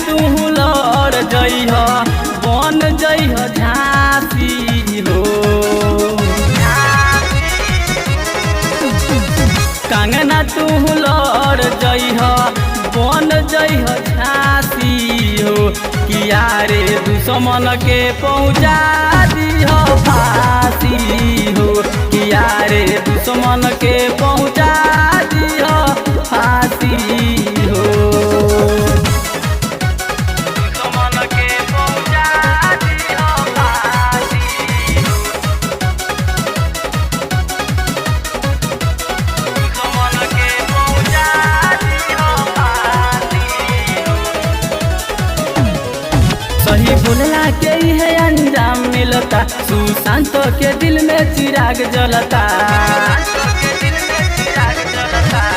तू लड़ जइह बन जइह झांसी हो। कंगना तू लड़ जइह बन जइह झांसी हो। किया रे दुश्मन के पहुँचा दीह फांसी हो। किया रे दुश्मन के पहुँचा दीह फांसी हो। दुश्मन के पहुँचा दीह फांसी हो। दुश्मन के पहुँचा दीह फांसी हो। सही बोलला के है अंजाम मिलता। सुशांत के दिल में चिराग जलता।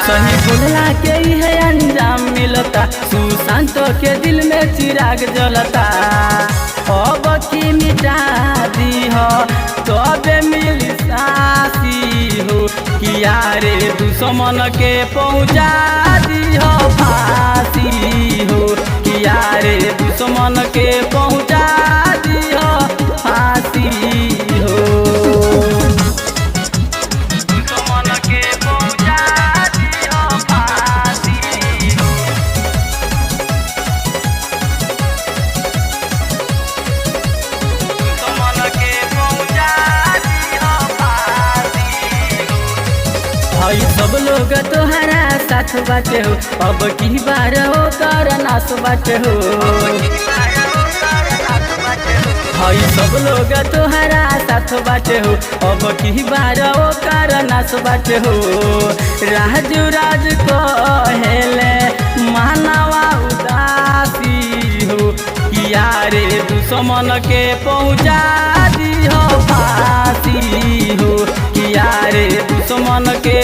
सही बोलला के है अंजाम मिलता। सुशांत के दिल में चिराग जलता। अब की मिटा दीह तबे मिली सासी हो। किया रे दुश्मन के पहुँचा दीह फांसी हो। किया रे दुश्मन के पहुँचा दीह फांसी हो। दुश्मन के पहुँचा दीह फांसी हो। दुश्मन के पहुँचा दीह फांसी हो। भाई सब लोग तोहरा साथ बाटे हो। अब की बार हो कर नाश बाटे हो। भाई सब लोग तोहरा साथ बाटे हो। अब की बार हो कर नाश बाटे हो। राजू राज कहेले मानवा उदासी हो। किया रे दुश्मन के पहुँचा दीह फांसी हो। किया रे दुश्मन के